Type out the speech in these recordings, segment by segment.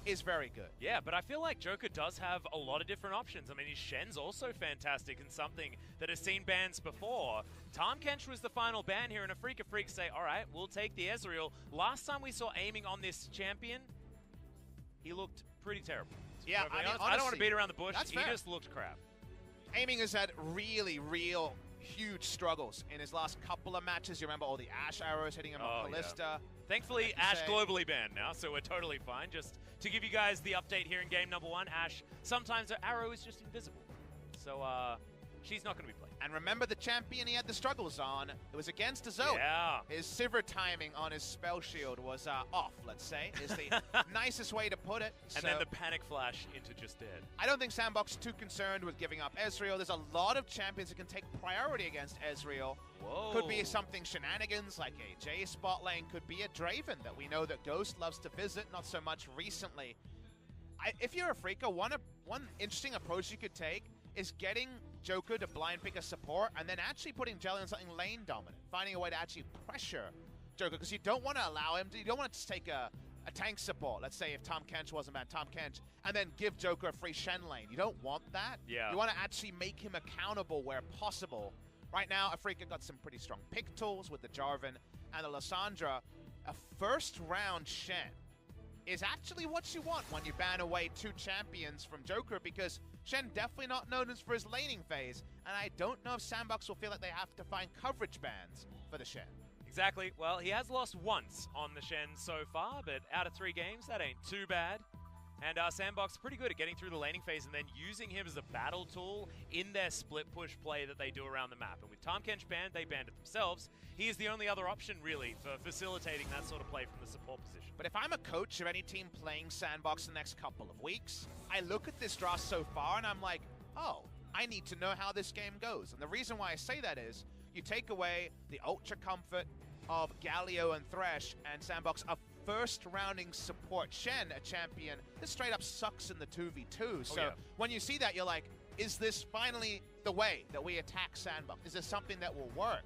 is very good. Yeah, but I feel like Joker does have a lot of different options. I mean, his Shen's also fantastic and something that has seen bans before. Tahm Kench was the final ban here, and Afreeca Freecs say, all right, we'll take the Ezreal. Last time we saw aiming on this champion, he looked pretty terrible. Yeah, I don't want to beat around the bush. He fair. just looked crap. Aiming has had real huge struggles in his last couple of matches. You remember all the Ashe arrows hitting him on Kalista. Yeah. Thankfully, Ashe globally banned now, so we're totally fine. Just to give you guys the update here in game number 1, Ashe, sometimes her arrow is just invisible. So, she's not going to be played. And remember the champion he had the struggles on? It was against Azot. Yeah. His Sivir timing on his spell shield was off, let's say, is the nicest way to put it. And then the panic flash into just dead. I don't think Sandbox is too concerned with giving up Ezreal. There's a lot of champions that can take priority against Ezreal. Whoa. Could be something shenanigans like a Jay spot lane. Could be a Draven that we know that Ghost loves to visit, not so much recently. If you're Afreeca, one interesting approach you could take is getting Joker to blind pick a support and then actually putting Jelly on something lane dominant, finding a way to actually pressure Joker, because you don't want to allow him to, you don't want to just take a tank support, let's say if Tahm Kench wasn't bad, Tahm Kench, and then give Joker a free Shen lane. You don't want that. Yeah. You want to actually make him accountable where possible. Right now, Afreeca got some pretty strong pick tools with the Jarvan and the Lysandra. A first round Shen is actually what you want when you ban away 2 champions from Joker, because Shen definitely not known as for his laning phase, and I don't know if Sandbox will feel like they have to find coverage bans for the Shen. Exactly. Well, he has lost once on the Shen so far, but out of 3 games, that ain't too bad. And Sandbox pretty good at getting through the laning phase and then using him as a battle tool in their split push play that they do around the map. And with Tahm Kench banned, they banned it themselves. He is the only other option, really, for facilitating that sort of play from the support position. But if I'm a coach of any team playing Sandbox the next couple of weeks, I look at this draw so far and I'm like, oh, I need to know how this game goes. And the reason why I say that is you take away the ultra comfort of Galio and Thresh, and Sandbox a first rounding support Shen, a champion that straight up sucks in the 2v2. So when you see that, you're like, is this finally the way that we attack Sandbox? Is this something that will work?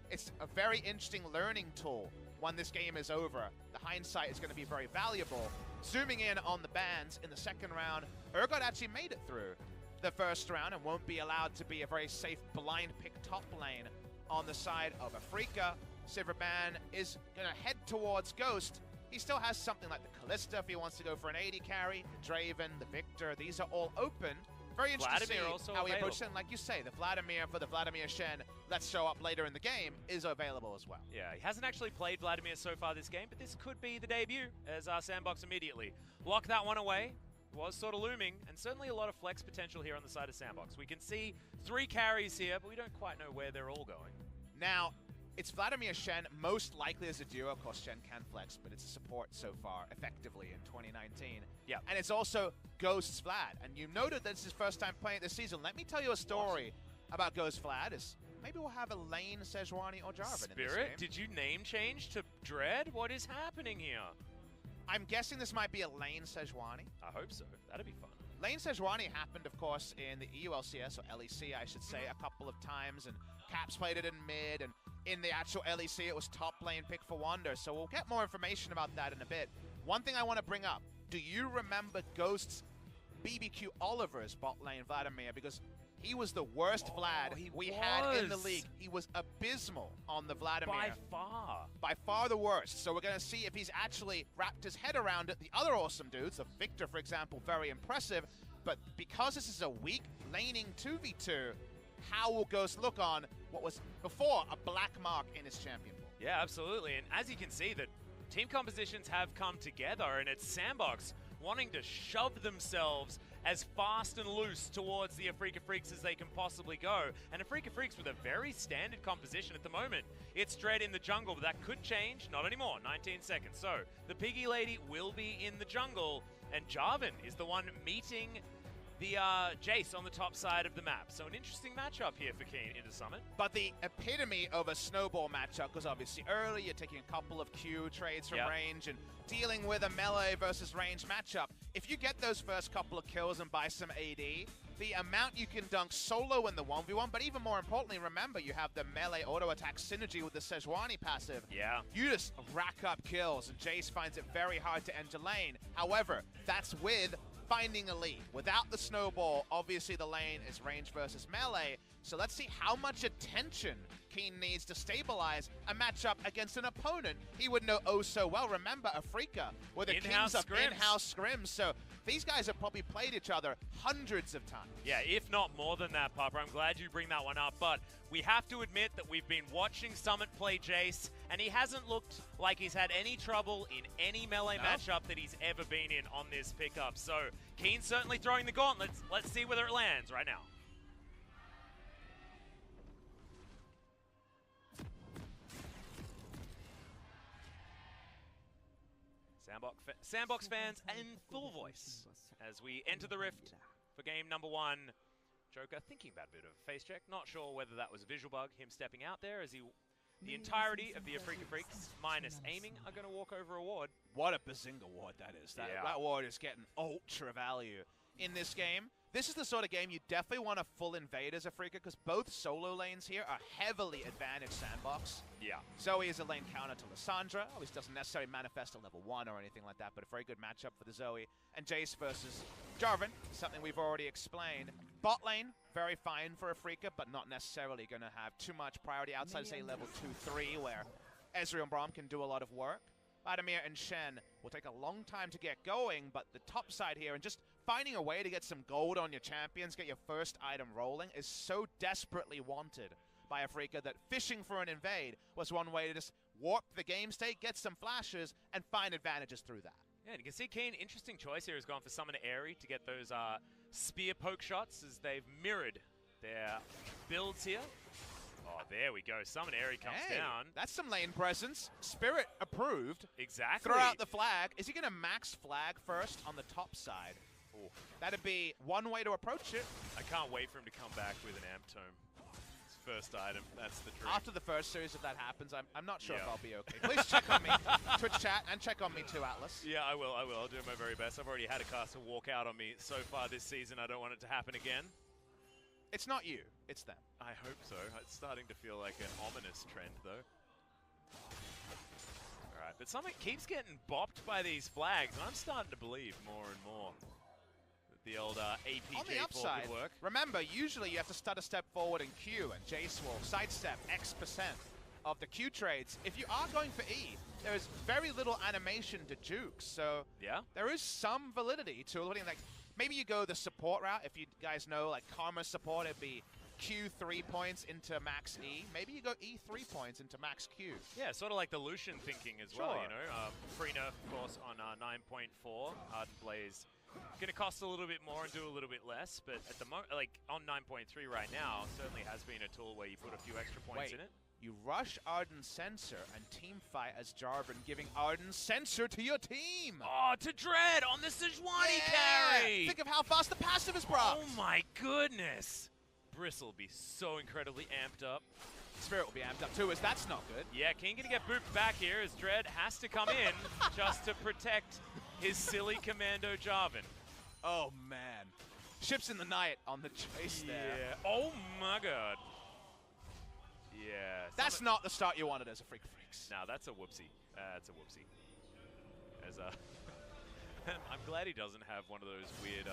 It's a very interesting learning tool when this game is over. The hindsight is going to be very valuable. Zooming in on the bans in the second round, Urgot actually made it through the first round and won't be allowed to be a very safe blind pick top lane on the side of Afreeca. Sivir ban is going to head towards Ghost. He still has something like the Kalista if he wants to go for an AD carry, the Draven, the Victor. These are all open. Very interesting to see how he approaches it. And like you say, the Vladimir for the Vladimir Shen, let's show up later in the game, is available as well. Yeah, he hasn't actually played Vladimir so far this game, but this could be the debut as our Sandbox immediately lock that one away. Was sort of looming, and certainly a lot of flex potential here on the side of Sandbox. We can see 3 carries here, but we don't quite know where they're all going. Now, it's Vladimir Shen, most likely as a duo. Of course, Shen can flex, but it's a support so far, effectively, in 2019. Yeah. And it's also Ghost's Vlad. And you noted that it's his first time playing this season. Let me tell you a story about Ghost Vlad. Is maybe we'll have a lane Sejuani or Jarvan in this game. Did you name change to Dread? What is happening here? I'm guessing this might be a lane Sejuani. I hope so. That'd be fun. Lane Sejuani happened, of course, in the EU LCS, or LEC, I should say, a couple of times, and Caps played it in mid, and in the actual LEC, it was top lane pick for Wander, so we'll get more information about that in a bit. One thing I want to bring up, do you remember Ghost's BBQ Oliver's bot lane Vladimir? Because he was the worst Vlad we had in the league. He was abysmal on the Vladimir. By far. By far the worst. So we're going to see if he's actually wrapped his head around it. The other awesome dudes, the Victor, for example, very impressive. But because this is a weak laning 2v2, how will Ghost look on what was before a black mark in his champion pool? Yeah, absolutely. And as you can see, that team compositions have come together, and it's Sandbox wanting to shove themselves as fast and loose towards the Afreeca Freecs as they can possibly go. And Afreeca Freecs with a very standard composition at the moment. It's Dread in the jungle, but that could change. Not anymore. 19 seconds. So the Piggy Lady will be in the jungle, and Jarvan is the one meeting the Jace on the top side of the map. So an interesting matchup here for Keen into Summit. But the epitome of a snowball matchup, because obviously early you're taking a couple of Q trades from range and dealing with a melee versus range matchup. If you get those first couple of kills and buy some AD, the amount you can dunk solo in the 1v1, but even more importantly, remember, you have the melee auto-attack synergy with the Sejuani passive. Yeah. You just rack up kills, and Jace finds it very hard to enter lane. However, that's with finding a lead. Without the snowball, obviously the lane is range versus melee, so let's see how much attention Keen needs to stabilize a matchup against an opponent he would know oh so well. Remember, Afreeca were the kings of in-house scrims, so these guys have probably played each other hundreds of times. Yeah, if not more than that, Papa. I'm glad you bring that one up, but we have to admit that we've been watching Summit play Jace, and he hasn't looked like he's had any trouble in any melee matchup that he's ever been in on this pickup. So, Keen certainly throwing the gauntlet. Let's see whether it lands right now. Sandbox fans in full voice as we enter the Rift for game number 1. Joker thinking about a bit of a face check. Not sure whether that was a visual bug, him stepping out there as the entirety of the Afreeca Freecs minus aiming are going to walk over a ward. What a Bazinga ward that is. That ward is getting ultra value in this game. This is the sort of game you definitely want to full invade as Afreeca, because both solo lanes here are heavily advantaged Sandbox. Yeah. Zoe is a lane counter to Lissandra. Always doesn't necessarily manifest at level 1 or anything like that, but a very good matchup for the Zoe. And Jace versus Jarvan, something we've already explained. Bot lane, very fine for Afreeca, but not necessarily going to have too much priority outside, say, level 2-3, where Ezreal and Braum can do a lot of work. Vladimir and Shen will take a long time to get going, but the top side here and just finding a way to get some gold on your champions, get your first item rolling, is so desperately wanted by Afreeca that fishing for an invade was one way to just warp the game state, get some flashes, and find advantages through that. Yeah, and you can see Keen, interesting choice here, has gone for Summon Airy to get those spear poke shots as they've mirrored their builds here. Oh, there we go. Summon Airy comes down. That's some lane presence. Spirit approved. Exactly. Throw out the flag. Is he going to max flag first on the top side? Ooh. That'd be one way to approach it. I can't wait for him to come back with an Amp Tome. His first item. That's the dream. After the first series, if that happens, I'm not sure if I'll be okay. Please check on me, Twitch chat, and check on me too, Atlas. Yeah, I will. I'll do my very best. I've already had a caster walk out on me so far this season. I don't want it to happen again. It's not you, it's them. I hope so. It's starting to feel like an ominous trend, though. Alright, but Summit keeps getting bopped by these flags, and I'm starting to believe more and more that the old APJ on the upside, could work. Remember, usually you have to start a step forward in Q, and Jace will sidestep X% of the Q trades. If you are going for E, there is very little animation to juke, so there is some validity to looking like. Maybe you go the support route. If you guys know, like Karma support, it'd be Q 3 points into max E. Maybe you go E 3 points into max Q. Yeah, sort of like the Lucian thinking as well, you know. Free nerf, of course, on 9.4. Ardent Blaze going to cost a little bit more and do a little bit less, but at the moment, like on 9.3 right now, certainly has been a tool where you put a few extra points in it. You rush Arden's Sensor and team fight as Jarvan, giving Arden's Sensor to your team. Oh, to Dread on the Sejuani carry. Think of how fast the passive is brought. Oh my goodness. Bristle will be so incredibly amped up. Spirit will be amped up too, as that's not good. Yeah, King gonna get booped back here as Dread has to come in just to protect his silly commando Jarvan. Oh man. Ships in the night on the chase there. Oh my god. Yeah. That's not the start you wanted as a Freecs. No, that's a whoopsie. That's a whoopsie. As I'm glad he doesn't have one of those weird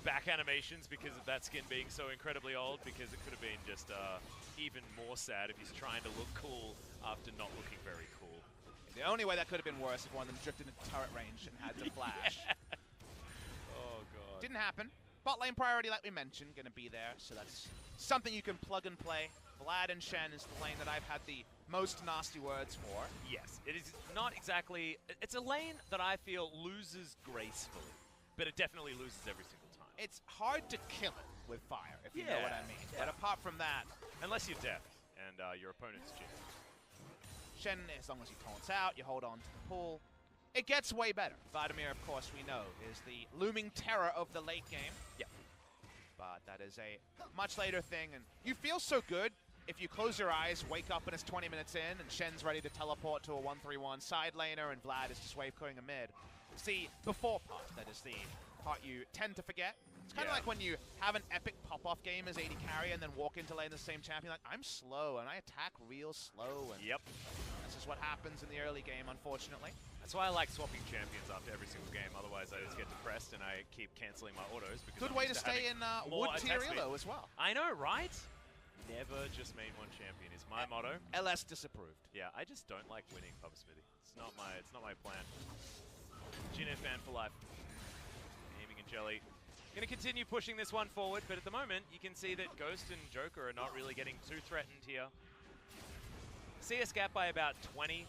back animations because of that skin being so incredibly old, because it could have been just even more sad if he's trying to look cool after not looking very cool. The only way that could have been worse if one of them drifted into turret range and had to flash. Oh god. Didn't happen. Bot lane priority, like we mentioned, going to be there, so that's something you can plug and play. Vlad and Shen is the lane that I've had the most nasty words for. Yes, it is not exactly... It's a lane that I feel loses gracefully, but it definitely loses every single time. It's hard to kill it with fire, if you know what I mean. But apart from that... Unless you're deaf and your opponent's Jin. Shen, as long as he taunts out, you hold on to the pull. It gets way better. Vladimir, of course, we know, is the looming terror of the late game. Yeah. But that is a much later thing, and you feel so good if you close your eyes, wake up and it's 20 minutes in, and Shen's ready to teleport to a 1-3-1 side laner, and Vlad is just wave clearing a mid. It's the before part that is the part you tend to forget. It's kind of like when you have an epic pop-off game as AD carry and then walk into lane the same champion, like, I'm slow and I attack real slow. And this is what happens in the early game, unfortunately. That's why I like swapping champions after every single game. Otherwise, I just get depressed and I keep cancelling my autos. Because good way to stay in wood tier elo as well. I know, right? Never just main one champion is my motto. LS disapproved. Yeah, I just don't like winning, Papa Smithy. It's not my plan. Gina fan for life. Aiming and Jelly. Going to continue pushing this one forward, but at the moment, you can see that Ghost and Joker are not really getting too threatened here. CS gap by about 20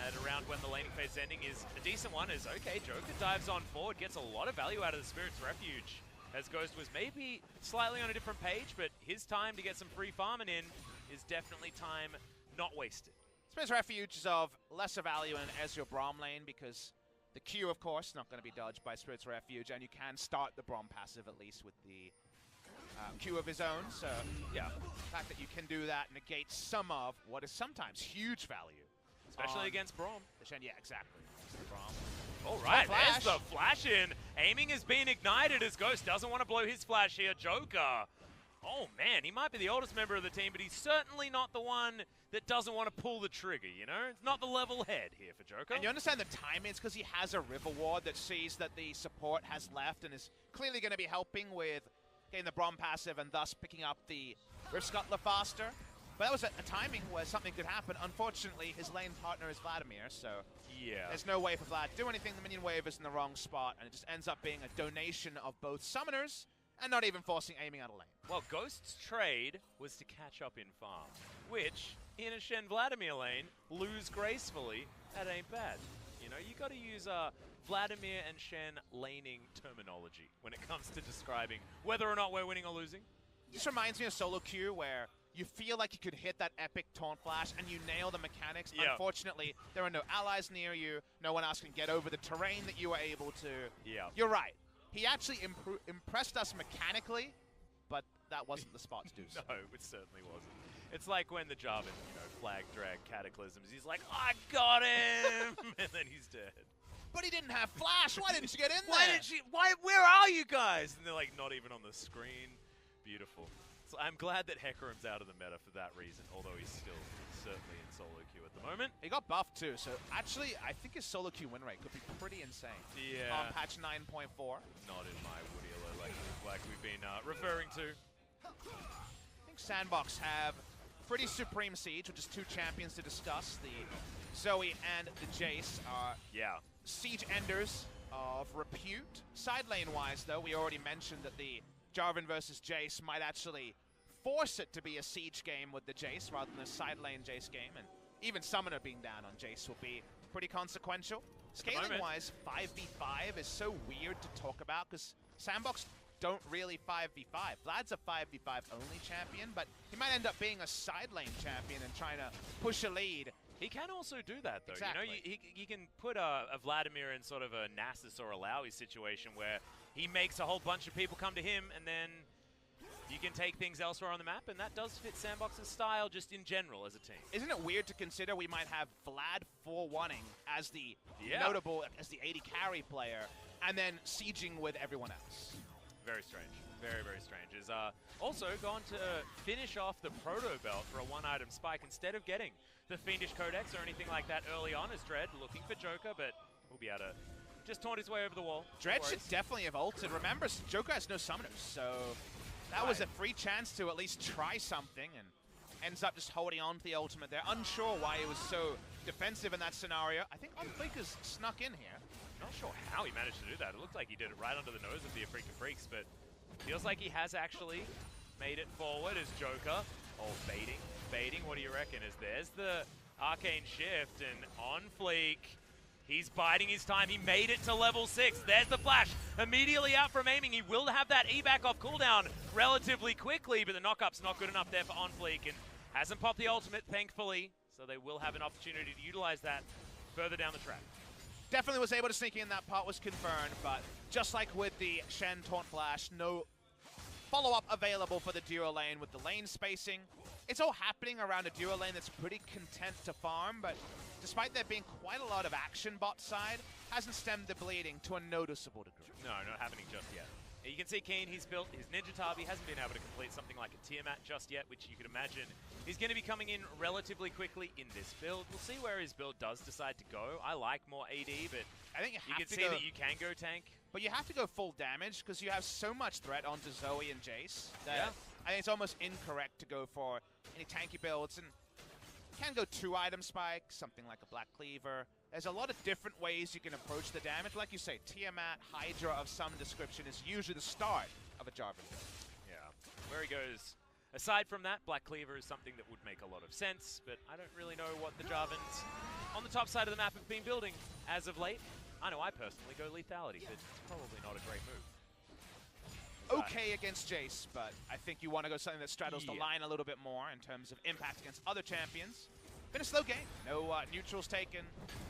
at around when the laning phase ending is a decent one. Is okay, Joker dives on forward, gets a lot of value out of the Spirit's Refuge. As Ghost was maybe slightly on a different page, but his time to get some free farming in is definitely time not wasted. Spirit's Refuge is of lesser value in Ezreal Braum lane because the Q, of course, not going to be dodged by Spirit's Refuge, and you can start the Braum passive at least with the Q of his own. So, yeah, the fact that you can do that negates some of what is sometimes huge value. Especially against Braum. Yeah, exactly. Braum. All right, there's the flash in. Aiming is being ignited as Ghost doesn't want to blow his flash here. Joker. Oh, man, he might be the oldest member of the team, but he's certainly not the one that doesn't want to pull the trigger, you know? It's not the level head here for Joker. And you understand the timing, it's because he has a River Ward that sees that the support has left and is clearly going to be helping with getting the Braum passive and thus picking up the Rift Scuttler faster. But that was a timing where something could happen. Unfortunately, his lane partner is Vladimir, so there's no way for Vlad to do anything. The minion wave is in the wrong spot, and it just ends up being a donation of both summoners and not even forcing aiming out of lane. Well, Ghost's trade was to catch up in farm, which, in a Shen Vladimir lane, lose gracefully, that ain't bad. You know, you got to use Vladimir and Shen laning terminology when it comes to describing whether or not we're winning or losing. This reminds me of solo queue where you feel like you could hit that epic taunt flash and you nail the mechanics. Unfortunately, there are no allies near you. No one else can get over the terrain that you were able to. You're right. He actually impressed us mechanically, but that wasn't the spot to do so. No, it certainly wasn't. It's like when the Jarvan, flag drag cataclysms. He's like, I got him! And then he's dead. But he didn't have flash. Why didn't you get in there? Where are you guys? And they're like, not even on the screen. Beautiful. So I'm glad that Hecarim's out of the meta for that reason, although he's still certainly in solo queue at the moment. He got buffed too, so actually I think his solo queue win rate could be pretty insane. Yeah. On patch 9.4. Not in my Woody alert like we've been referring to. I think Sandbox have pretty supreme siege, which is two champions to discuss. The Zoe and the Jace are siege enders of repute. Side lane wise though, we already mentioned that the Jarvan versus Jace might actually force it to be a siege game with the Jace rather than a side lane Jace game, and even Summoner being down on Jace will be pretty consequential. Scaling-wise, 5v5 is so weird to talk about because Sandbox don't really 5v5. Vlad's a 5v5 only champion, but he might end up being a side lane champion and trying to push a lead. He can also do that, though. Exactly. You know, he can put a Vladimir in sort of a Nasus or a Lowy situation where he makes a whole bunch of people come to him, and then you can take things elsewhere on the map, and that does fit Sandbox's style just in general as a team. Isn't it weird to consider we might have Vlad 4-1ing as the notable, as the AD carry player, and then sieging with everyone else? Very strange. Very, very strange. Is also gone to finish off the Proto Belt for a one-item spike instead of getting the Fiendish Codex or anything like that early on as Dread looking for Joker, but we'll be able to just taunt his way over the wall. Dread should definitely have ulted. Remember, Joker has no summoners, so that was a free chance to at least try something, and ends up just holding on to the ultimate there. Unsure why he was so defensive in that scenario. I think Afreeca's snuck in here. Not sure how he managed to do that. It looked like he did it right under the nose of the Afreeca Freecs, but feels like he has actually made it forward as Joker. Oh, baiting, what do you reckon? As there's the Arcane Shift, and on fleek, he's biding his time. He made it to level 6. There's the flash. Immediately out from aiming. He will have that E-back off cooldown relatively quickly, but the knock-up's not good enough there for on fleek, and hasn't popped the ultimate, thankfully, so they will have an opportunity to utilize that further down the track. Definitely was able to sneak in. That part was confirmed, but just like with the Shen Taunt Flash, no follow-up available for the duo lane with the lane spacing. It's all happening around a duo lane that's pretty content to farm, but despite there being quite a lot of action bot side, hasn't stemmed the bleeding to a noticeable degree. No, not happening just yet. You can see Keen, he's built his Ninja Tabi, hasn't been able to complete something like a Tiamat just yet, which you can imagine is going to be coming in relatively quickly in this build. We'll see where his build does decide to go. I like more AD, but I think you can see that you can go tank. But you have to go full damage because you have so much threat onto Zoe and Jace that I think it's almost incorrect to go for any tanky builds. And you can go 2-item spike, something like a Black Cleaver. There's a lot of different ways you can approach the damage. Like you say, Tiamat, Hydra of some description is usually the start of a Jarvan build. Yeah, where he goes. Aside from that, Black Cleaver is something that would make a lot of sense, but I don't really know what the Jarvans on the top side of the map have been building as of late. I know I personally go Lethality, but it's probably not a great move. Okay against Jace, but I think you want to go something that straddles the line a little bit more in terms of impact against other champions. Been a slow game. No neutrals taken.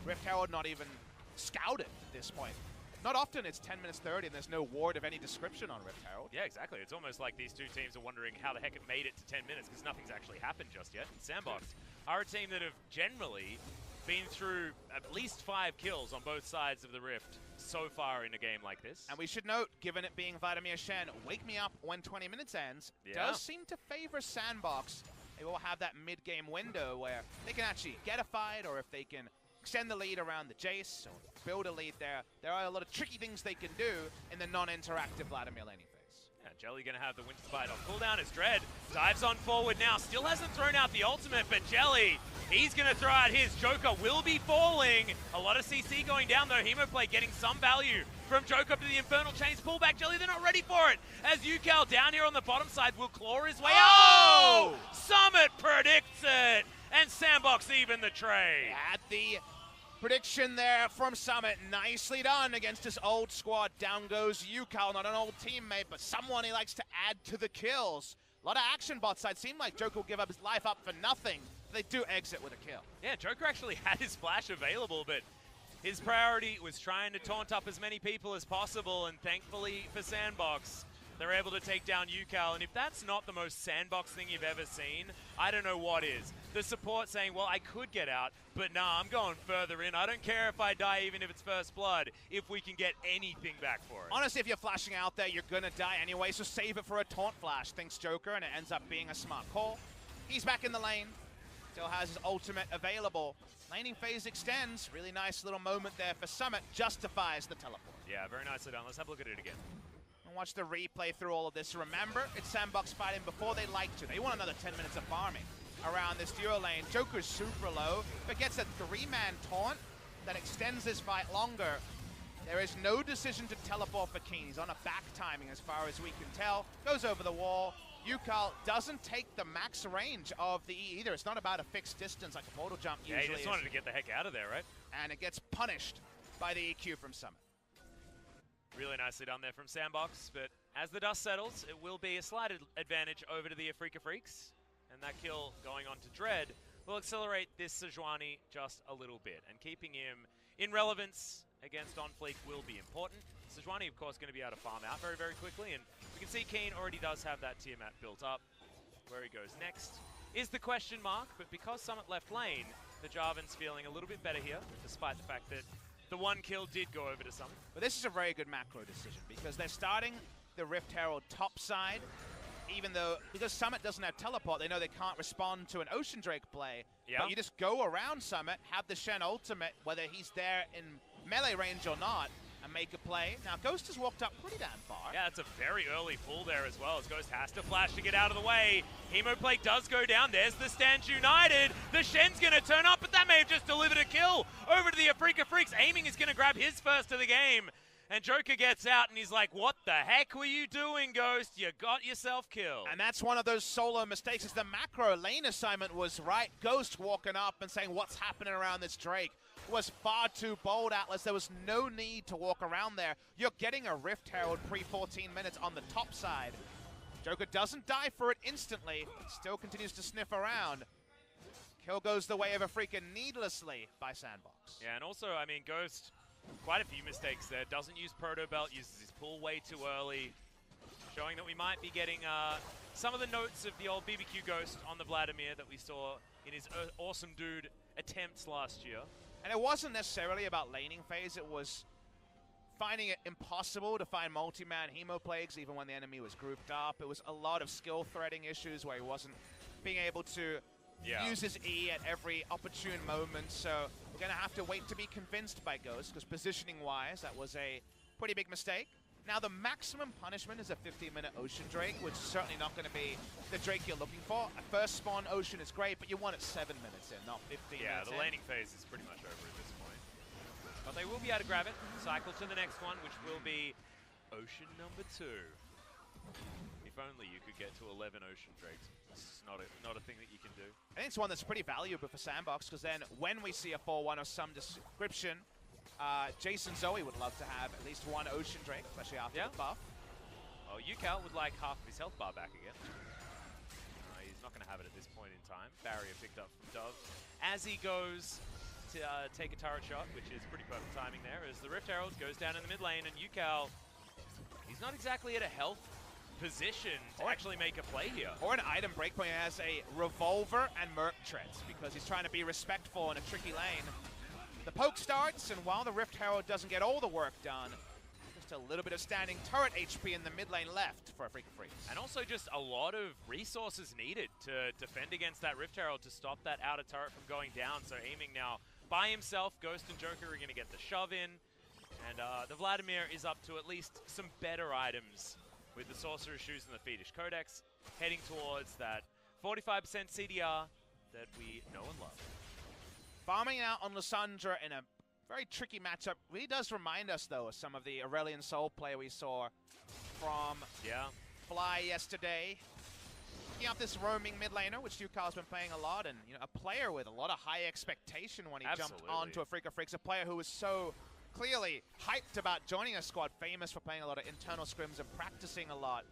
Rift Herald not even scouted at this point. Not often it's 10 minutes 30 and there's no ward of any description on Rift Herald. Yeah, exactly. It's almost like these two teams are wondering how the heck it made it to 10 minutes because nothing's actually happened just yet. And Sandbox are a team that have generally been through at least 5 kills on both sides of the Rift so far in a game like this. And we should note, given it being Vladimir Shen, Wake Me Up when 20 minutes ends, does seem to favor Sandbox. They will have that mid-game window where they can actually get a fight, or if they can extend the lead around the Jace, or build a lead there. There are a lot of tricky things they can do in the non-interactive Vladimir laning phase. Yeah, Jelly going to have the Winter Bite on cooldown as Dread dives on forward now. Still hasn't thrown out the ultimate, but Jelly, he's going to throw out his. Joker will be falling. A lot of CC going down, though. Hemoplay getting some value from Joker up to the Infernal Chains. Pull back, Jelly, they're not ready for it. As Yucal down here on the bottom side will claw his way. Oh! Summit predicts it. And Sandbox even the trade. At the prediction there from Summit. Nicely done against his old squad. Down goes Yucal, not an old teammate, but someone he likes to add to the kills. A lot of action bot side. Seemed like Joker will give up his life up for nothing. They do exit with a kill. Yeah, Joker actually had his flash available, but his priority was trying to taunt up as many people as possible, and thankfully for Sandbox, they're able to take down Yucal. And if that's not the most Sandbox thing you've ever seen, I don't know what is. The support saying, well, I could get out, but nah, I'm going further in. I don't care if I die, even if it's first blood, if we can get anything back for it. Honestly, if you're flashing out there, you're going to die anyway, so save it for a taunt flash, thinks Joker, and it ends up being a smart call. He's back in the lane. Still has his ultimate available. Laning phase extends. Really nice little moment there for Summit. Justifies the teleport. Yeah, very nicely done. Let's have a look at it again. And watch the replay through all of this. Remember, it's Sandbox fighting before they like to. They want another 10 minutes of farming around this duo lane. Joker's super low, but gets a 3-man taunt that extends this fight longer. There is no decision to teleport for Keen. He's on a back timing as far as we can tell. Goes over the wall. Yucal doesn't take the max range of the E either. It's not about a fixed distance like a portal jump usually is. Yeah, he just wanted to get the heck out of there, right? And it gets punished by the EQ from Summit. Really nicely done there from Sandbox, but as the dust settles, it will be a slight advantage over to the Afreeca Freecs. And that kill going on to Dread will accelerate this Sejuani just a little bit. And keeping him in relevance against OnFleek will be important. Sejuani, of course, going to be able to farm out very, very quickly. And we can see Keen already does have that Tiamat built up. Where he goes next is the question mark. But because Summit left lane, the Jarvan's feeling a little bit better here, despite the fact that the one kill did go over to Summit. But this is a very good macro decision because they're starting the Rift Herald top side. Even though, because Summit doesn't have teleport, they know they can't respond to an Ocean Drake play. Yeah. But you just go around Summit, have the Shen ultimate, whether he's there in melee range or not, and make a play. Now, Ghost has walked up pretty damn far. Yeah, it's a very early pull there as well, as Ghost has to flash to get out of the way. Hemoplay does go down. There's the Stand United. The Shen's going to turn up, but that may have just delivered a kill over to the Afreeca Freecs. Aiming is going to grab his first of the game. And Joker gets out, and he's like, what the heck were you doing, Ghost? You got yourself killed. And that's one of those solo mistakes. As the macro lane assignment was right. Ghost walking up and saying, what's happening around this Drake? Was far too bold, Atlas. There was no need to walk around there. You're getting a Rift Herald pre-14 minutes on the top side. Joker doesn't die for it instantly. Still continues to sniff around. Kill goes the way of Afreeca needlessly by Sandbox. Yeah, and also, I mean, Ghost, quite a few mistakes there. Doesn't use Proto Belt, uses his pull way too early. Showing that we might be getting some of the notes of the old BBQ Ghost on the Vladimir that we saw in his Awesome Dude attempts last year. And it wasn't necessarily about laning phase, it was finding it impossible to find multi-man hemo plagues even when the enemy was grouped up. It was a lot of skill threading issues where he wasn't being able to use his E at every opportune moment. So we're going to have to wait to be convinced by Ghost, because positioning-wise, that was a pretty big mistake. Now, the maximum punishment is a 15-minute Ocean Drake, which is certainly not going to be the Drake you're looking for. A first spawn Ocean is great, but you want it 7 minutes in, not 15 minutes in. Yeah, the laning phase is pretty much over at this point. But they will be able to grab it, cycle to the next one, which will be Ocean number 2. If only you could get to 11 Ocean Drakes. It's not a thing that you can do. I think it's one that's pretty valuable for Sandbox, because then when we see a 4-1 of some description, Jason Zoe would love to have at least one Ocean Drake, especially after the buff. Oh, Yukal would like half of his health bar back again. He's not going to have it at this point in time. Barrier picked up from Dove. As he goes to take a turret shot, which is pretty perfect timing there, as the Rift Herald goes down in the mid lane, and Yukal, he's not exactly at a health position to actually make a play here. Or an item breakpoint. He has a revolver and Merc Treads, because he's trying to be respectful in a tricky lane. The poke starts, and while the Rift Herald doesn't get all the work done, just a little bit of standing turret HP in the mid lane left for Afreeca Freecs. And also just a lot of resources needed to defend against that Rift Herald to stop that outer turret from going down. So aiming now by himself, Ghost and Joker are going to get the shove in. And the Vladimir is up to at least some better items with the Sorcerer's Shoes and the Fetish Codex, heading towards that 45% CDR that we know and love. Farming out on Lissandra in a very tricky matchup really does remind us, though, of some of the Aurelion Sol play we saw from Fly yesterday. Picking up this roaming mid laner, which Yukal's been playing a lot, and a player with a lot of high expectation when he jumped onto Afreeca Freecs, a player who was so clearly hyped about joining a squad, famous for playing a lot of internal scrims and practicing a lot.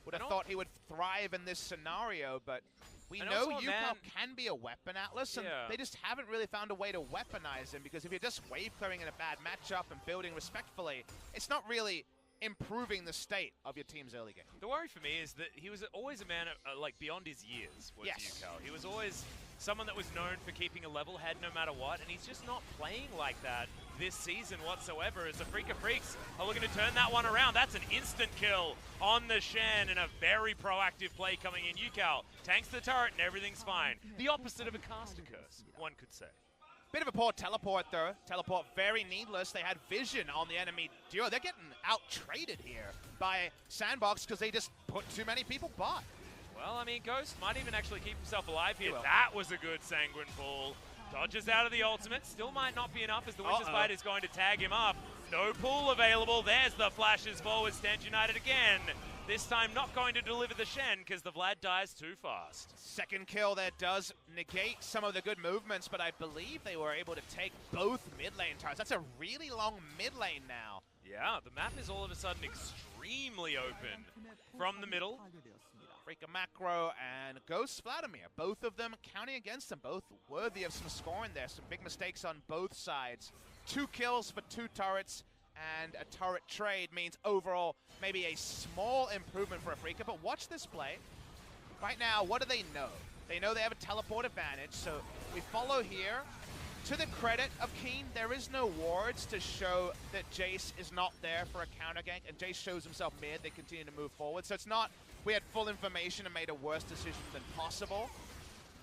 Would have thought he would thrive in this scenario, but we know Yukal can be a weapon, Atlas, and they just haven't really found a way to weaponize him, because if you're just wave clearing in a bad matchup and building respectfully, it's not really improving the state of your team's early game. The worry for me is that he was always a man like beyond his years, was Yukal. He was always someone that was known for keeping a level head no matter what, and he's just not playing like that this season whatsoever, as the Afreeca Freecs are looking to turn that one around. That's an instant kill on the Shen, and a very proactive play coming in. Yukal tanks the turret and everything's fine. The opposite of a caster curse, one could say. Bit of a poor teleport, though. Teleport very needless. They had vision on the enemy duo. They're getting out-traded here by Sandbox because they just put too many people bot. Well, I mean, Ghost might even actually keep himself alive here. That was a good Sanguine pull. Dodges out of the ultimate. Still might not be enough, as the Winter's Bite is going to tag him up. No pull available. There's the flashes forward. Stand United again. This time not going to deliver the Shen because the Vlad dies too fast. Second kill there does negate some of the good movements, but I believe they were able to take both mid lane towers. That's a really long mid lane now. Yeah, the map is all of a sudden extremely open from the middle. Afreeca Macro and Ghost Vladimir, both of them counting against them, both worthy of some scoring there. Some big mistakes on both sides. 2 kills for 2 turrets, and a turret trade means overall maybe a small improvement for Afreeca, but watch this play. Right now, what do they know? They know they have a teleport advantage, so we follow here. To the credit of Keen, there is no wards to show that Jace is not there for a counter gank, and Jace shows himself mid. They continue to move forward, so it's not we had full information and made a worse decision than possible,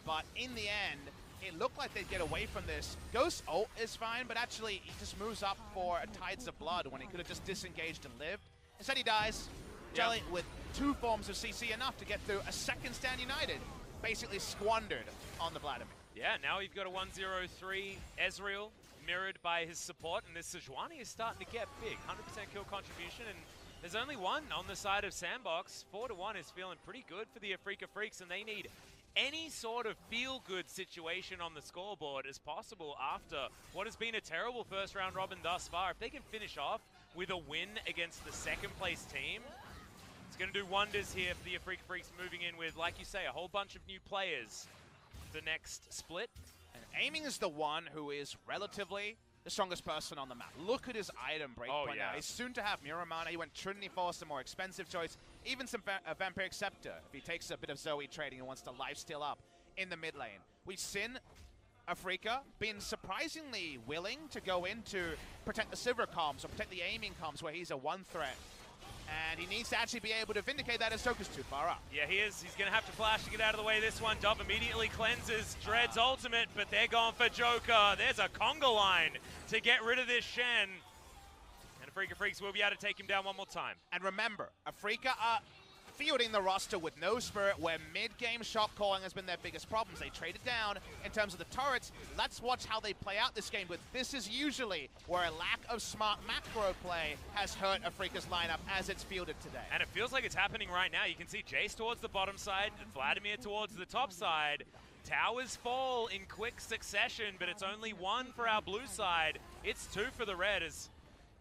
but in the end, it looked like they'd get away from this. Ghost ult is fine, but actually he just moves up for a Tides of Blood when he could have just disengaged and lived. Instead he dies. Jelly with 2 forms of CC, enough to get through a second Stand United, basically squandered on the Vladimir. Yeah, now you've got a 1-0-3 Ezreal, mirrored by his support, and this Sejuani is starting to get big. 100% kill contribution, and there's only one on the side of Sandbox. 4-1 is feeling pretty good for the Afreeca Freecs, and they need any sort of feel-good situation on the scoreboard as possible after what has been a terrible first round robin thus far. If they can finish off with a win against the second-place team, it's going to do wonders here for the Afreeca Freecs, moving in with, like you say, a whole bunch of new players the next split. And Aiming is the one who is relatively the strongest person on the map. Look at his item breakpoint now. He's soon to have Muramana. He went Trinity Force, a more expensive choice. Even some Vampiric Scepter, if he takes a bit of Zoe trading and wants to lifesteal up in the mid lane. We've seen Afreeca been surprisingly willing to go in to protect the silver comms or protect the aiming comms where he's a one threat. And he needs to actually be able to vindicate that as Joker's too far up. Yeah, he is. He's going to have to flash to get out of the way this one. Dub immediately cleanses Dread's ultimate, but they're going for Joker. There's a conga line to get rid of this Shen. And Afreeca Freecs will be able to take him down one more time. And remember, Afreeca are fielding the roster with no spirit, where mid-game shot calling has been their biggest problems. They traded down in terms of the turrets. Let's watch how they play out this game, but this is usually where a lack of smart macro play has hurt Afreeca's lineup as it's fielded today. And it feels like it's happening right now. You can see Jace towards the bottom side, Vladimir towards the top side. Towers fall in quick succession, but it's only one for our blue side. It's two for the red as...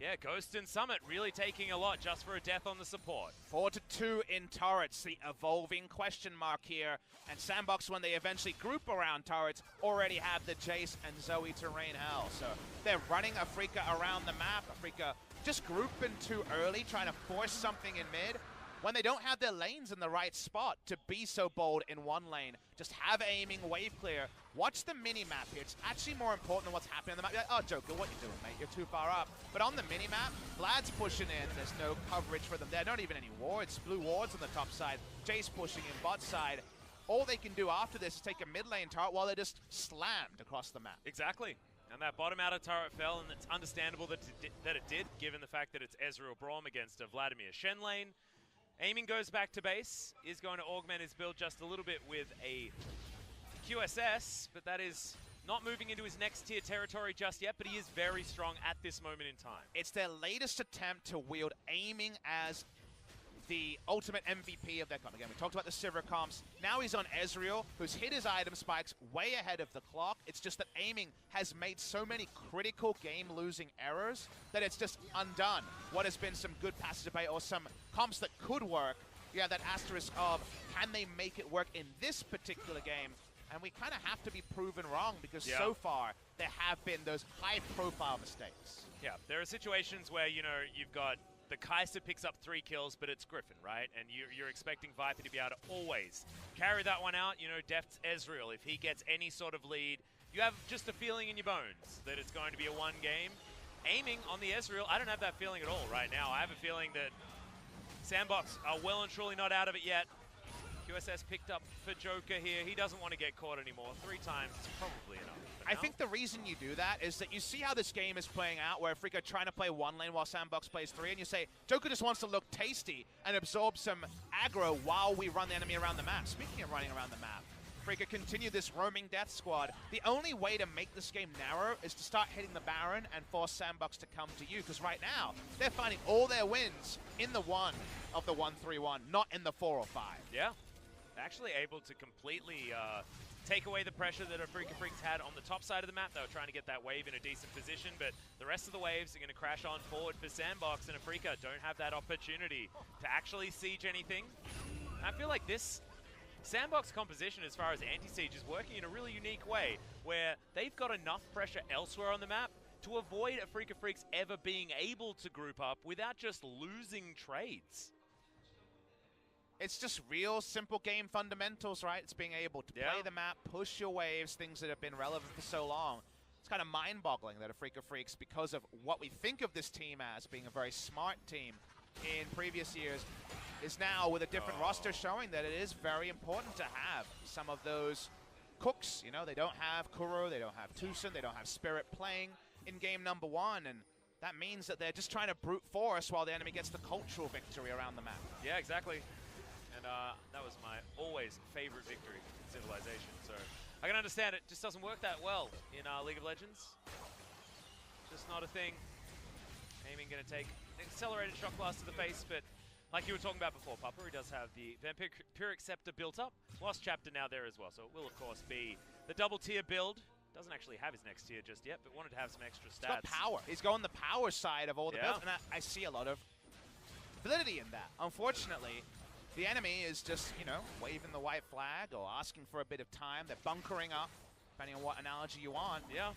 yeah, Ghost and Summit really taking a lot just for a death on the support. 4-2 in turrets, the evolving question mark here. And Sandbox, when they eventually group around turrets, already have the Jace and Zoe to rain hell. So they're running Afreeca around the map. Afreeca just grouping too early, trying to force something in mid. When they don't have their lanes in the right spot to be so bold in one lane, just have aiming, wave clear. Watch the mini-map here. It's actually more important than what's happening on the map. You're like, oh, Joker, what you doing, mate? You're too far up. But on the mini-map, Vlad's pushing in. There's no coverage for them there. Not even any wards. Blue wards on the top side. Jace pushing in bot side. All they can do after this is take a mid lane turret while they're just slammed across the map. Exactly. And that bottom outer turret fell, and it's understandable that it did, given the fact that it's Ezreal Braum against a Vladimir Shen lane. Aiming goes back to base, is going to augment his build just a little bit with a QSS, but that is not moving into his next tier territory just yet, but he is very strong at this moment in time. It's their latest attempt to wield aiming as the ultimate MVP of their comp. Again, we talked about the Sivir comps. Now he's on Ezreal, who's hit his item spikes way ahead of the clock. It's just that aiming has made so many critical game-losing errors that it's just undone what has been some good passive debate or some comps that could work. Yeah, that asterisk of, can they make it work in this particular game? And we kind of have to be proven wrong because so far there have been those high-profile mistakes. Yeah, there are situations where, you know, you've got the Kai'Sa picks up 3 kills, but it's Griffin, right? And you're expecting Viper to be able to always carry that one out. You know, Deft's Ezreal, if he gets any sort of lead, you have just a feeling in your bones that it's going to be a one game. Aiming on the Ezreal, I don't have that feeling at all right now. I have a feeling that Sandbox are well and truly not out of it yet. QSS picked up for Joker here. He doesn't want to get caught anymore. 3 times is probably enough. I think the reason you do that is that you see how this game is playing out, where Afreeca trying to play one lane while Sandbox plays 3, and you say, Joker just wants to look tasty and absorb some aggro while we run the enemy around the map. Speaking of running around the map, Afreeca continue this roaming death squad. The only way to make this game narrow is to start hitting the Baron and force Sandbox to come to you, because right now, they're finding all their wins in the 1 of the 1-3-1, not in the 4 or 5. Yeah. Actually able to completely take away the pressure that Afreeca Freecs had on the top side of the map. They were trying to get that wave in a decent position, but the rest of the waves are going to crash on forward for Sandbox, and Afreeca don't have that opportunity to actually siege anything. I feel like this Sandbox composition as far as anti-siege is working in a really unique way, where they've got enough pressure elsewhere on the map to avoid Afreeca Freecs ever being able to group up without just losing trades. It's just real simple game fundamentals, right? It's being able to play the map, push your waves, things that have been relevant for so long. It's kind of mind-boggling that Afreeca Freecs, because of what we think of this team as being a very smart team in previous years, is now with a different roster showing that it is very important to have some of those cooks. You know, they don't have Kuro, they don't have Tucson, they don't have Spirit playing in game number 1, and that means that they're just trying to brute force while the enemy gets the cultural victory around the map. Yeah, exactly. And that was my always favorite victory in Civilization. So I can understand it just doesn't work that well in League of Legends. Just not a thing. Aiming going to take an accelerated shock blast to the face, but like you were talking about before, Papa, he does have the Vampiric Scepter built up. Lost Chapter now there as well, so it will of course be the double tier build. Doesn't actually have his next tier just yet, but wanted to have some extra stats. He's got power. He's going the power side of all the builds, and I see a lot of validity in that. Unfortunately, the enemy is just, you know, waving the white flag or asking for a bit of time. They're bunkering up, depending on what analogy you want. Yeah.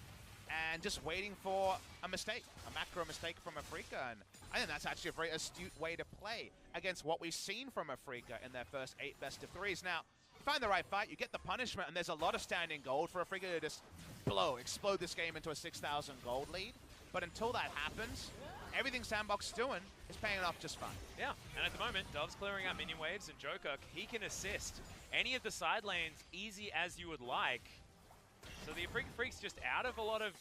And just waiting for a mistake, a macro mistake from Afreeca. And I think that's actually a very astute way to play against what we've seen from Afreeca in their first 8 best-of-3s. Now, find the right fight, you get the punishment, and there's a lot of standing gold for Afreeca to just explode this game into a 6,000 gold lead. But until that happens, everything Sandbox is doing is paying off just fine. Yeah, and at the moment, Dove's clearing out minion waves, and Joker, he can assist any of the side lanes easy as you would like. So the Afreeca Freecs just out of a lot of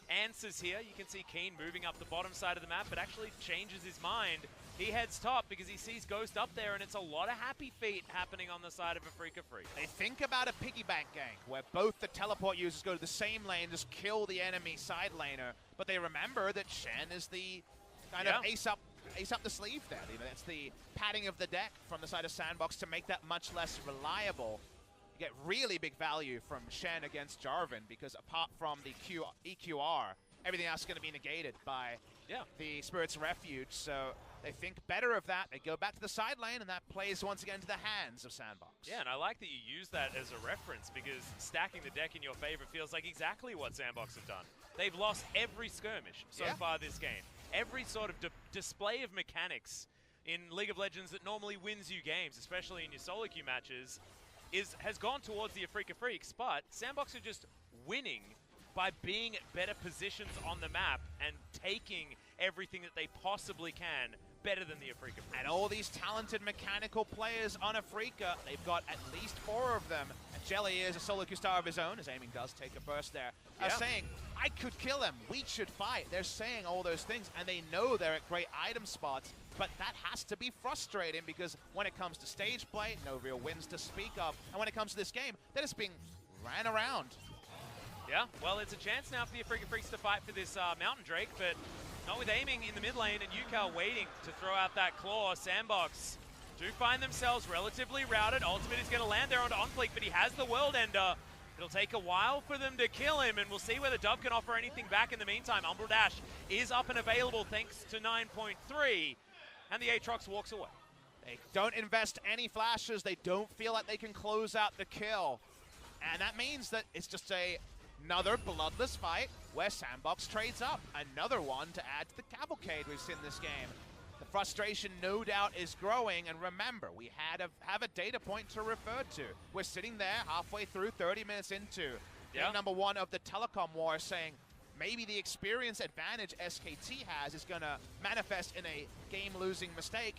answers here. You can see Keen moving up the bottom side of the map, but actually changes his mind. He heads top because he sees Ghost up there, and it's a lot of happy feet happening on the side of Afreeca Freecs. They think about a piggyback gank, where both the teleport users go to the same lane, just kill the enemy side laner, but they remember that Shen is the kind of ace up the sleeve there. You know, that's the padding of the deck from the side of Sandbox to make that much less reliable. You get really big value from Shen against Jarvan, because apart from the EQR, everything else is going to be negated by the Spirit's Refuge. So they think better of that. They go back to the side lane, and that plays once again to the hands of Sandbox. Yeah, and I like that you use that as a reference, because stacking the deck in your favor feels like exactly what Sandbox have done. They've lost every skirmish so far this game. Every sort of display of mechanics in League of Legends that normally wins you games, especially in your solo queue matches, has gone towards the Afreeca Freecs, but Sandbox are just winning by being at better positions on the map and taking everything that they possibly can better than the Afreeca Freecs. And all these talented mechanical players on Afreeca, they've got at least 4 of them. And Jelly is a solo queue star of his own, his aiming does take a burst there. Saying, I could kill him, we should fight. They're saying all those things, and they know they're at great item spots, but that has to be frustrating, because when it comes to stage play, no real wins to speak of. And when it comes to this game, they're just being ran around. Yeah, well, it's a chance now for the Afreeca Freecs to fight for this Mountain Drake, but not with aiming in the mid lane, and Yukal waiting to throw out that claw. Sandbox do find themselves relatively routed. Ultimate is going to land there onto OnFleek, but he has the World Ender. It'll take a while for them to kill him, and we'll see whether Dove can offer anything back in the meantime. Umbral Dash is up and available thanks to 9.3, and the Aatrox walks away. They don't invest any flashes. They don't feel like they can close out the kill. And that means that it's just another bloodless fight where Sandbox trades up. Another one to add to the cavalcade we've seen this game. The frustration, no doubt, is growing. And remember, we have a data point to refer to. We're sitting there halfway through, 30 minutes into game number 1 of the telecom war, saying maybe the experience advantage SKT has is going to manifest in a game-losing mistake.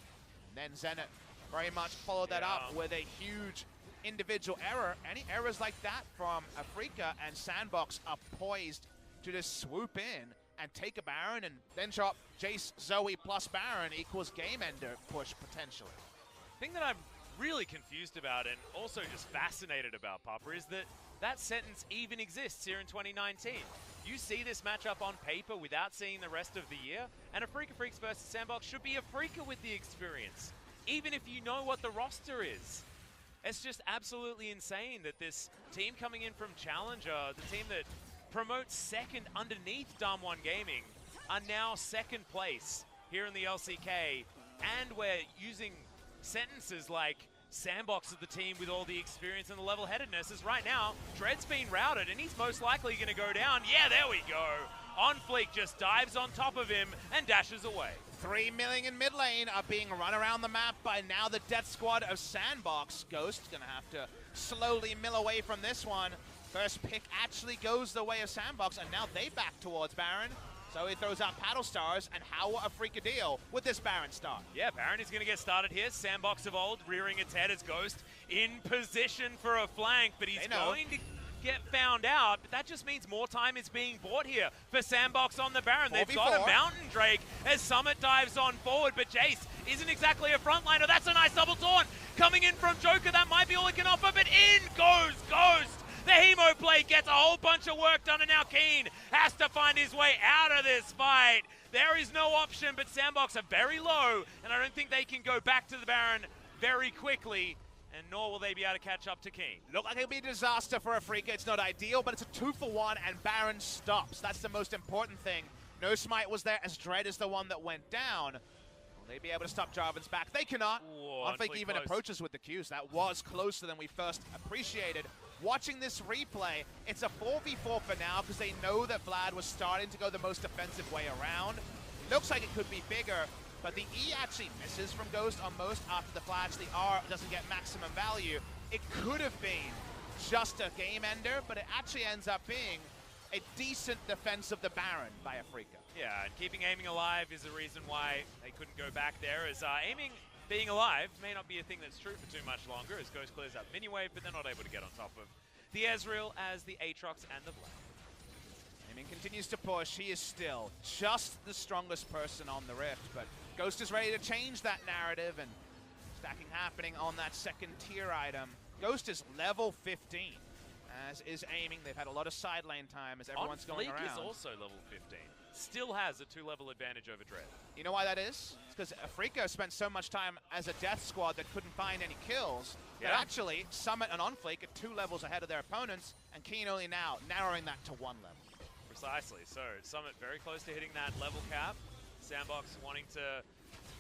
And then Zenit very much followed that up with a huge individual error. Any errors like that from Afreeca, and Sandbox are poised to just swoop in and take a Baron, and then drop Jace, Zoe plus Baron equals game ender push potentially. The thing that I'm really confused about, and also just fascinated about, Papa, is that sentence even exists here in 2019. You see this matchup on paper without seeing the rest of the year, and Afreeca Freecs versus Sandbox should be Afreeca with the experience, even if you know what the roster is. It's just absolutely insane that this team coming in from Challenger, the team that promotes second underneath Dam1 Gaming, are now second place here in the LCK, and we're using sentences like Sandbox is the team with all the experience and the level-headedness, as right now, Dread's been routed, and he's most likely going to go down. Yeah, there we go. OnFleek just dives on top of him and dashes away. 3 million in mid lane are being run around the map by now the death squad of Sandbox. Ghost's going to have to slowly mill away from this one. First pick actually goes the way of Sandbox, and now they back towards Baron. So he throws out Paddle Stars, and how will Afreeca deal with this Baron start? Yeah, Baron is going to get started here. Sandbox of old rearing its head as Ghost in position for a flank, but he's going to get found out. But that just means more time is being bought here for Sandbox on the Baron. They've got a Mountain Drake as Summit dives on forward, but Jace isn't exactly a frontliner. That's a nice double taunt coming in from Joker. That might be all he can offer, but in goes Ghost. The Hemo play gets a whole bunch of work done, and now Keen has to find his way out of this fight. There is no option, but Sandbox are very low, and I don't think they can go back to the Baron very quickly, and nor will they be able to catch up to Keen. Look like it'll be a disaster for Afreeca. It's not ideal, but it's a 2-for-1, and Baron stops. That's the most important thing. No smite was there, as Dread is the one that went down. Will they be able to stop Jarvan's back? They cannot. OnFleek even approaches with the Qs. That was closer than we first appreciated. Watching this replay, it's a 4v4 for now, because they know that Vlad was starting to go the most defensive way around. Looks like it could be bigger, but the E actually misses from Ghost on most after the flash. The R doesn't get maximum value. it could have been just a game ender, but it actually ends up being a decent defense of the Baron by Afreeca. Yeah, and keeping aiming alive is the reason why they couldn't go back there, as aiming being alive may not be a thing that's true for too much longer, as Ghost clears out mini wave, but they're not able to get on top of the Ezreal as the Aatrox and the Vlad. Aiming continues to push. He is still just the strongest person on the Rift, but Ghost is ready to change that narrative, and stacking happening on that second tier item. Ghost is level 15, as is aiming. They've had a lot of side lane time as everyone's going around. Freecs is also level 15. Still has a 2-level advantage over Dread. You know why that is? It's because Afreeca spent so much time as a death squad that couldn't find any kills. Yeah. That actually, Summit and OnFleek are 2 levels ahead of their opponents, and Keen only now narrowing that to 1 level. Precisely. So Summit very close to hitting that level cap. Sandbox wanting to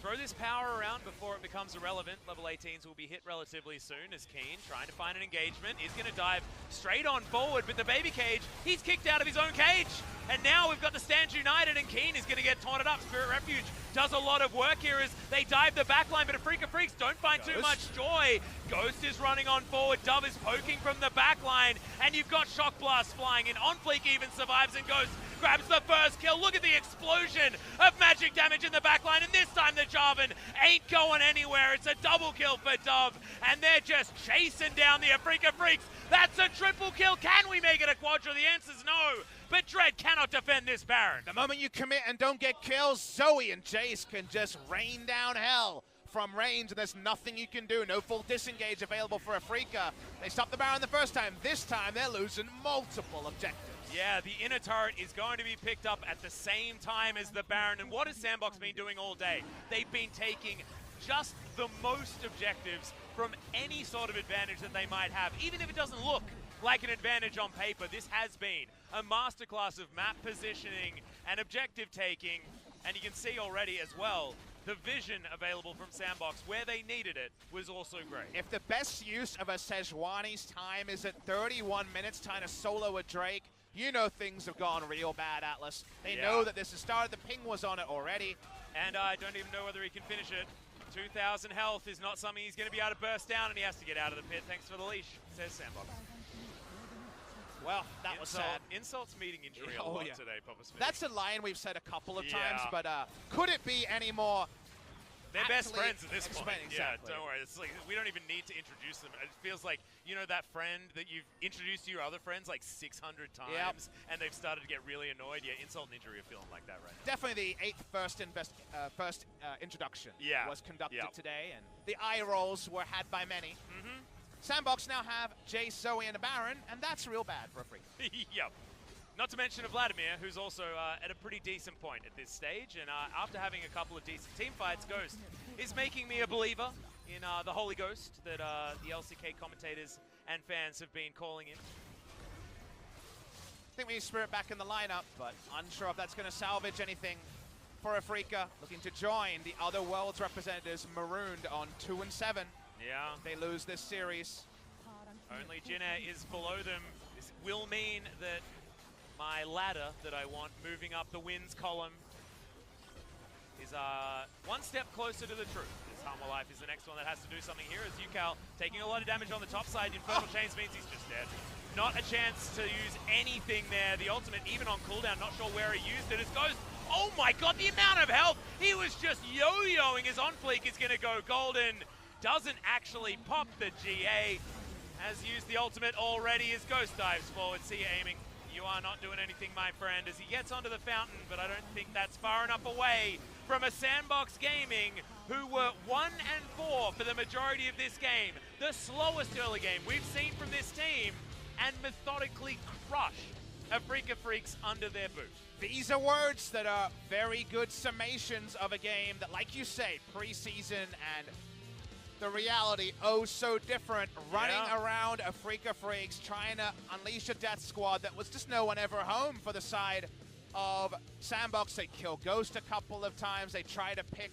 throw this power around before it becomes irrelevant. Level 18s will be hit relatively soon, as Keen, trying to find an engagement, is going to dive straight on forward, but the baby cage, he's kicked out of his own cage. And now we've got the Stands United, and Keen is going to get taunted up. Spirit Refuge does a lot of work here as they dive the backline, but Afreeca Freecs don't find too much joy. Ghost is running on forward, Dove is poking from the backline, and you've got Shock Blast flying in. OnFleek even survives, and Ghost grabs the first kill. Look at the explosion of magic damage in the backline, and this time the Jarvan ain't going anywhere. It's a double kill for Dove, and they're just chasing down the Afreeca Freecs. That's a triple kill. Can we make it a quadra? The answer's no. But Dread cannot defend this Baron. The moment you commit and don't get kills, Zoe and Jace can just rain down hell from range, and there's nothing you can do. No full disengage available for Afreeca. They stopped the Baron the first time. This time, they're losing multiple objectives. Yeah, the inner turret is going to be picked up at the same time as the Baron. And what has Sandbox been doing all day? They've been taking just the most objectives from any sort of advantage that they might have, even if it doesn't look like an advantage on paper. This has been a masterclass of map positioning and objective taking, and you can see already as well, the vision available from Sandbox where they needed it was also great. If the best use of a Sejuani's time is at 31 minutes trying to solo a Drake, you know things have gone real bad, Atlas. They know that this has started. The ping was on it already. And I don't even know whether he can finish it. 2,000 health is not something he's going to be able to burst down, and he has to get out of the pit. Thanks for the leash, says Sandbox. Well, that was sad. Insults meeting injury a lot today, Papa Smith. That's a line we've said a couple of times, but could it be any more? They're best friends at this point. Exactly. Yeah, don't worry. It's like we don't even need to introduce them. It feels like, you know, that friend that you've introduced to your other friends like 600 times, and they've started to get really annoyed. Yeah, insult and injury are feeling like that right now. Definitely the first introduction was conducted today, and the eye rolls were had by many. Sandbox now have Jace, Zoe, and a Baron, and that's real bad for a Freak. Yep. Not to mention a Vladimir, who's also at a pretty decent point at this stage, and after having a couple of decent team fights, Ghost is making me a believer in the Holy Ghost that the LCK commentators and fans have been calling in. I think we need Spirit back in the lineup, but unsure if that's going to salvage anything for Afreeca. Looking to join the other world's representatives, marooned on 2 and 7. Yeah. They lose this series. Only Jinna is below them. This will mean that my ladder that I want moving up the wins column is one step closer to the truth. This Harmor Life is the next one that has to do something here, as Yukal taking a lot of damage on the top side. Infernal Chains means he's just dead. Not a chance to use anything there. The ultimate, even on cooldown, not sure where he used it. It goes, oh my god, the amount of health! He was just yo-yoing. His on-fleek is going to go golden. Doesn't actually pop the GA. Has used the ultimate already as Ghost dives forward. See you aiming. You are not doing anything, my friend, as he gets onto the fountain, but I don't think that's far enough away from a Sandbox Gaming, who were 1 and 4 for the majority of this game. The slowest early game we've seen from this team, and methodically crush Afreeca Freecs under their boot. These are words that are very good summations of a game that, like you say, preseason and the reality, oh so different. Running around Afreeca Freecs, trying to unleash a death squad that was just no one ever home for the side of Sandbox. They kill Ghost a couple of times. They try to pick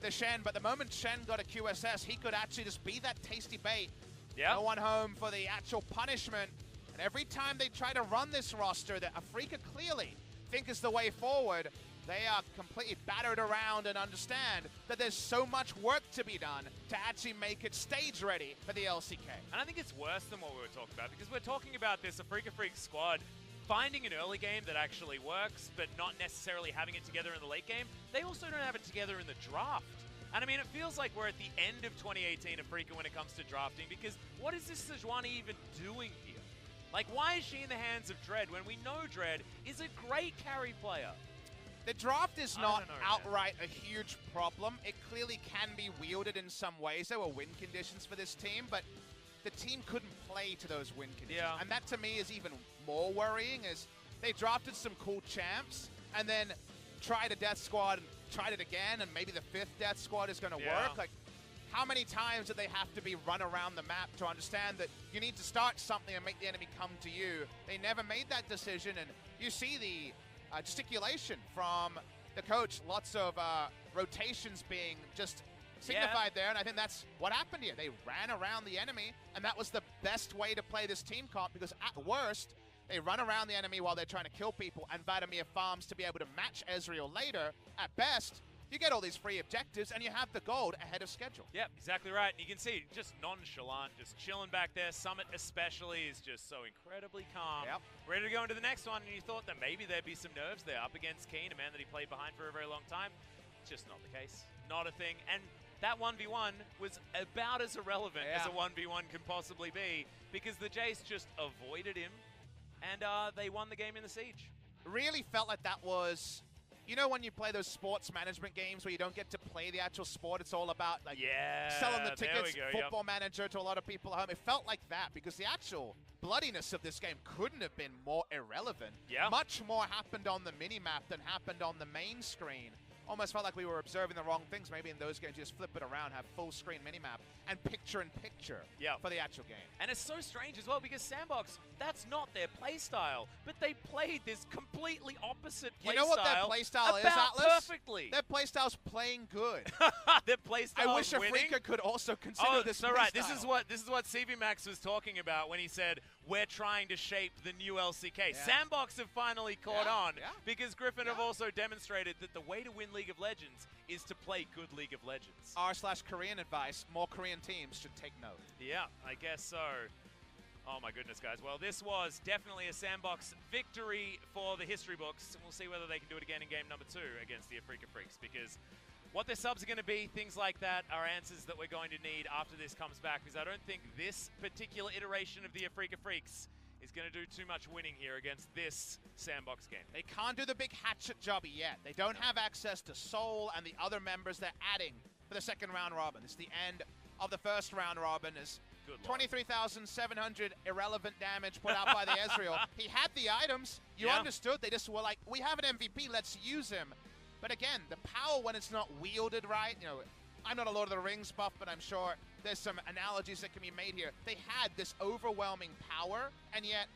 the Shen, but the moment Shen got a QSS, he could actually just be that tasty bait. No one home for the actual punishment. And every time they try to run this roster that Afreeca clearly think is the way forward, They are completely battered around and understand that there's so much work to be done to actually make it stage ready for the LCK. And I think it's worse than what we were talking about, because we're talking about this Afreeca Freecs squad finding an early game that actually works, but not necessarily having it together in the late game. They also don't have it together in the draft. And I mean, it feels like we're at the end of 2018 Afreeca when it comes to drafting, because what is this Sejuani even doing here? Like, why is she in the hands of Dread when we know Dread is a great carry player? The draft is not outright a huge problem. It clearly can be wielded in some ways. There were win conditions for this team, but the team couldn't play to those win conditions. Yeah. And that to me is even more worrying, is they drafted some cool champs and then tried a death squad and tried it again, and maybe the 5th death squad is going to work. Like, how many times do they have to be run around the map to understand that you need to start something and make the enemy come to you? They never made that decision, and you see the gesticulation from the coach. Lots of rotations being just signified there, and I think that's what happened here. They ran around the enemy, and that was the best way to play this team comp, because at worst, they run around the enemy while they're trying to kill people, and Vladimir farms to be able to match Ezreal later. At best, you get all these free objectives, and you have the gold ahead of schedule. Yep, exactly right. And you can see, just nonchalant, just chilling back there. Summit especially is just so incredibly calm. Yep. Ready to go into the next one, and you thought that maybe there'd be some nerves there up against Keen, a man that he played behind for a very long time. Just not the case. Not a thing. And that 1v1 was about as irrelevant as a 1v1 can possibly be, because the Jace just avoided him, and they won the game in the siege. Really felt like that was, you know, when you play those sports management games where you don't get to play the actual sport, it's all about like selling the tickets, football manager to a lot of people at home. It felt like that, because the actual bloodiness of this game couldn't have been more irrelevant. Yeah. Much more happened on the mini-map than happened on the main screen. Almost felt like we were observing the wrong things. Maybe in those games, you just flip it around, have full screen minimap, and picture-in-picture for the actual game. And it's so strange as well, because Sandbox, that's not their playstyle, but they played this completely opposite playstyle. You know what their playstyle is, Atlas? Perfectly. Their playstyle's playing good. Their playstyle I wish Afreeca could also consider this playstyle. Right. This is what CV Max was talking about when he said, we're trying to shape the new LCK. Sandbox have finally caught on, because Griffin have also demonstrated that the way to win League of Legends is to play good League of Legends. R/Korean advice, more Korean teams should take note. Yeah, I guess so. Oh my goodness, guys. Well, this was definitely a Sandbox victory for the history books. We'll see whether they can do it again in game number 2 against the Afreeca Freecs, because what their subs are going to be, things like that, are answers that we're going to need after this comes back, because I don't think this particular iteration of the Afreeca Freecs is going to do too much winning here against this Sandbox game. They can't do the big hatchet job yet. They don't have access to Soul and the other members they're adding for the second round robin. It's the end of the first round robin. Is 23,700 irrelevant damage put out by the Ezreal. He had the items. You understood. They just were like, we have an MVP. Let's use him. But again, the power when it's not wielded right, you know, I'm not a Lord of the Rings buff, but I'm sure there's some analogies that can be made here. They had this overwhelming power, and yet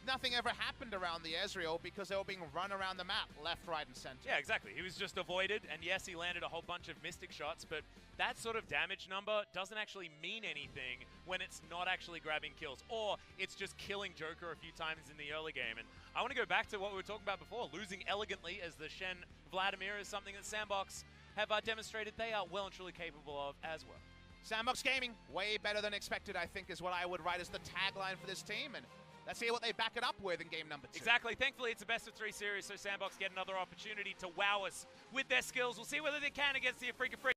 nothing ever happened around the Ezreal because they were being run around the map, left, right, and center. Yeah, exactly. He was just avoided, and yes, he landed a whole bunch of Mystic shots, but that sort of damage number doesn't actually mean anything when it's not actually grabbing kills, or it's just killing Joker a few times in the early game. And I want to go back to what we were talking about before. Losing elegantly as the Shen Vladimir is something that Sandbox have demonstrated they are well and truly capable of as well. Sandbox Gaming, way better than expected, I think, is what I would write as the tagline for this team. And let's see what they back it up with in game number 2. Exactly. Thankfully, it's a best-of-3 series, so Sandbox get another opportunity to wow us with their skills. We'll see whether they can against the Afreeca Freecs.